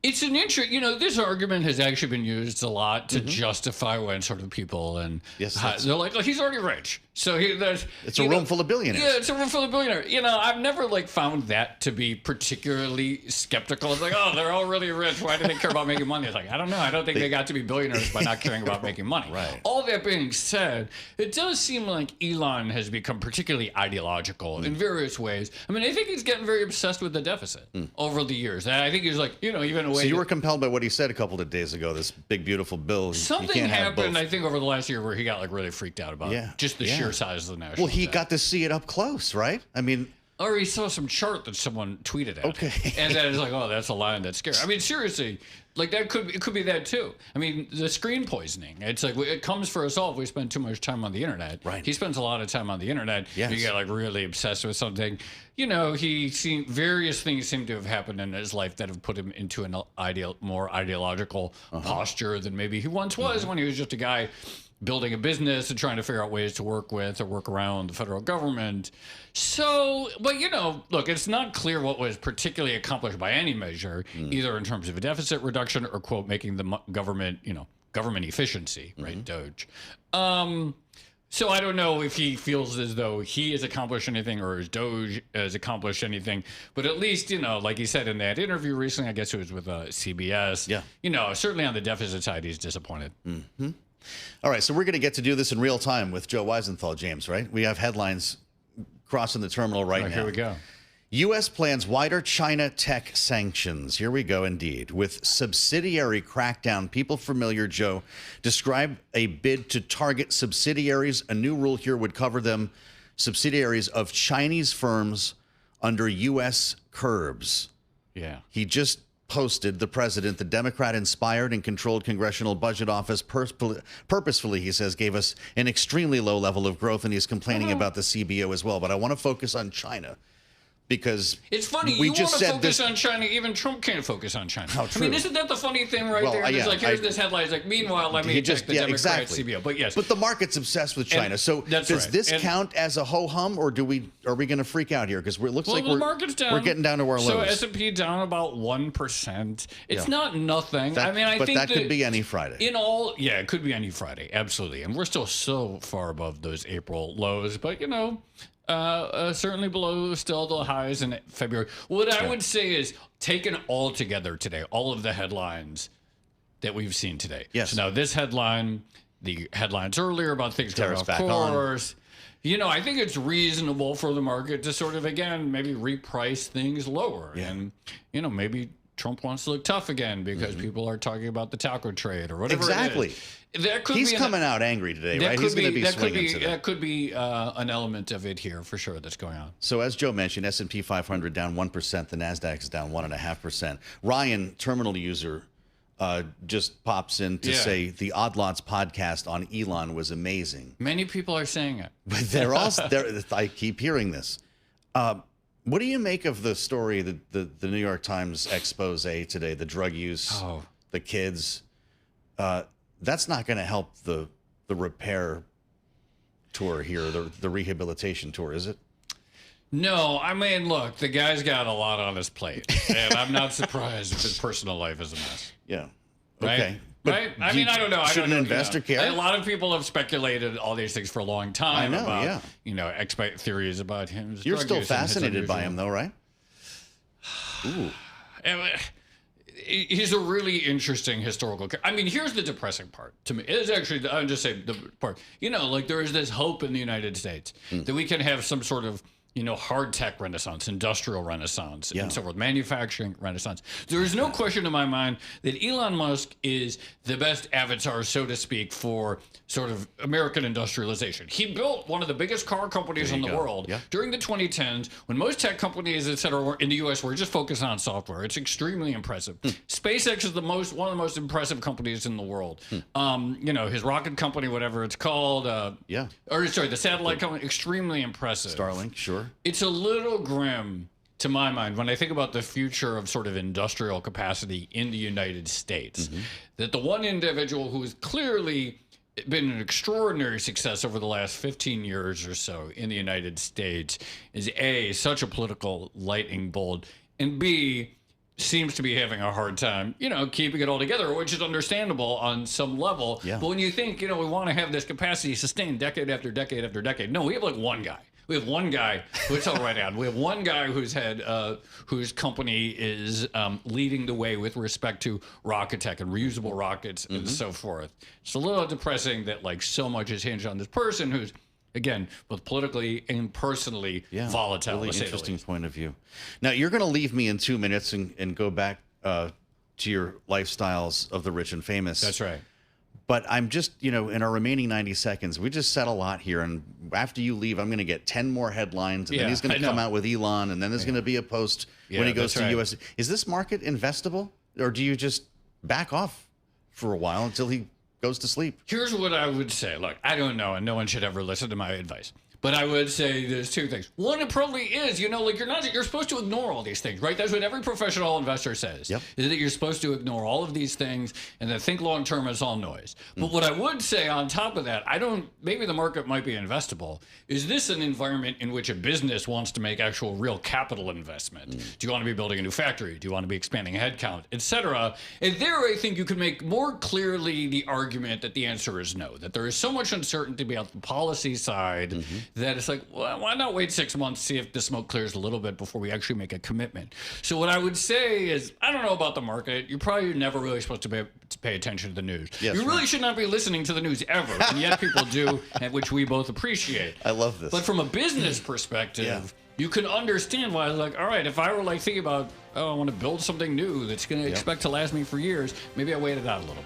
It's an interest, this argument has actually been used a lot to justify when sort of people and they're like, oh, he's already rich. So it's a room full of billionaires. Yeah, it's a room full of billionaires. I've never found that to be particularly skeptical. It's like, oh, they're all really rich. Why do they care about making money? It's like, I don't know. I don't think they got to be billionaires by not caring about making money. Right. All that being said, it does seem like Elon has become particularly ideological in various ways. I mean, I think he's getting very obsessed with the deficit over the years. And I think he's like, even a way. So you were compelled by what he said a couple of days ago, this big, beautiful bill. Something happened, I think, over the last year where he got really freaked out about just the sheer size of the national Well, he debt. got to see it up close, right? I mean... Or he saw some chart that someone tweeted at. Okay. And then it's like, oh, that's a line that's scary. I mean, seriously, it could be that too. I mean, the screen poisoning. It's like it comes for us all if we spend too much time on the internet. Right. He spends a lot of time on the internet. Yes. You get really obsessed with something. Various things seem to have happened in his life that have put him into an more ideological posture than maybe he once was when he was just a guy building a business and trying to figure out ways to work with or work around the federal government. So, but look, it's not clear what was particularly accomplished by any measure, either in terms of a deficit reduction or, quote, making the government, government efficiency, right, Doge. So I don't know if he feels as though he has accomplished anything or his Doge has accomplished anything, but at least, like he said in that interview recently, I guess it was with CBS, certainly on the deficit side, he's disappointed. Mm-hmm. All right, so we're going to get to do this in real time with Joe Wiesenthal, James, right? We have headlines crossing the terminal right now. Here we go. U.S. plans wider China tech sanctions. Here we go, indeed. With subsidiary crackdown. People familiar, Joe, describe a bid to target subsidiaries. A new rule here would cover them, subsidiaries of Chinese firms under U.S. curbs. Yeah. He just posted, the president, the Democrat-inspired and controlled Congressional Budget Office purposefully, he says, gave us an extremely low level of growth, and he's complaining about the CBO as well. But I want to focus on China. Because it's funny, you want to focus on China, even Trump can't focus on China. How true. I mean, isn't that the funny thing there? It's here's this headline. It's meanwhile, let me check the Democrat CBO. But yes. But the market's obsessed with China. And so does this count as a ho-hum, or are we going to freak out here? Because it looks like the market's down. We're getting down to our lows. So S&P down about 1%. It's not nothing. I think that could be any Friday. It could be any Friday. Absolutely. And we're still so far above those April lows. But, certainly below still the highs in February. What I would say is, taken all together today, all of the headlines that we've seen today. Yes. So now this headline, the headlines earlier about things going off course. I think it's reasonable for the market to sort of, again, maybe reprice things lower. Yeah. And, maybe Trump wants to look tough again because people are talking about the talco trade or whatever Exactly. it is. He's coming out angry today, right? He's going to be swinging today. That could be an element of it here for sure that's going on. So as Joe mentioned, S&P 500 down 1%. The NASDAQ is down 1.5%. Ryan, terminal user, just pops in to say the Odd Lots podcast on Elon was amazing. Many people are saying it. But I keep hearing this. What do you make of the story, the New York Times expose today, the drug use, the kids? That's not going to help the repair tour here, the rehabilitation tour, is it? No, I mean, look, the guy's got a lot on his plate, and I'm not surprised if his personal life is a mess. Yeah. Right? Okay. Right? I mean, I don't know. Should an investor care? A lot of people have speculated all these things for a long time. I know, about, theories about him. You're still fascinated by him, though, right? Ooh. He's a really interesting historical character. I mean, here's the depressing part to me. It's actually, I'll just say the part. There is this hope in the United States that we can have some sort of hard tech renaissance, industrial renaissance, and so forth, manufacturing renaissance. There is no question in my mind that Elon Musk is the best avatar, so to speak, for sort of American industrialization. He built one of the biggest car companies in the world during the 2010s, when most tech companies, et cetera, in the U.S. were just focused on software. It's extremely impressive. SpaceX is one of the most impressive companies in the world. His rocket company, whatever it's called, the satellite company, extremely impressive. Starlink, sure. It's a little grim to my mind when I think about the future of sort of industrial capacity in the United States, that the one individual who has clearly been an extraordinary success over the last 15 years or so in the United States is A, such a political lightning bolt, and B, seems to be having a hard time, keeping it all together, which is understandable on some level. Yeah. But when you think, we want to have this capacity sustained decade after decade after decade, no, we have like one guy. We have one guy who's all right on. We have one guy whose company is leading the way with respect to rocket tech and reusable rockets and so forth. It's a little depressing that like so much is hinged on this person who's, again, both politically and personally volatile. Really interesting point of view. Now, you're going to leave me in 2 minutes and go back to your lifestyles of the rich and famous. That's right. But I'm just, in our remaining 90 seconds, we just said a lot here. And after you leave, I'm going to get 10 more headlines. And then he's going to come out with Elon. And then there's going to be a post when he goes to US. Is this market investable? Or do you just back off for a while until he goes to sleep? Here's what I would say. Look, I don't know, and no one should ever listen to my advice. But I would say there's two things. One, it probably is, you're supposed to ignore all these things, right? That's what every professional investor says, is that you're supposed to ignore all of these things and then think long-term is all noise. But what I would say on top of that, maybe the market might be investable. Is this an environment in which a business wants to make actual real capital investment? Do you want to be building a new factory? Do you want to be expanding headcount, et cetera? And there, I think you could make more clearly the argument that the answer is no, that there is so much uncertainty about the policy side that it's like, well, why not wait 6 months, see if the smoke clears a little bit before we actually make a commitment? So what I would say is, I don't know about the market. You're probably never really supposed to pay attention to the news. Yes, you really should not be listening to the news ever, and yet people do, and which we both appreciate. I love this. But from a business perspective, you can understand why, like, all right, if I were like thinking about, I want to build something new that's going to expect to last me for years, maybe I wait it out a little.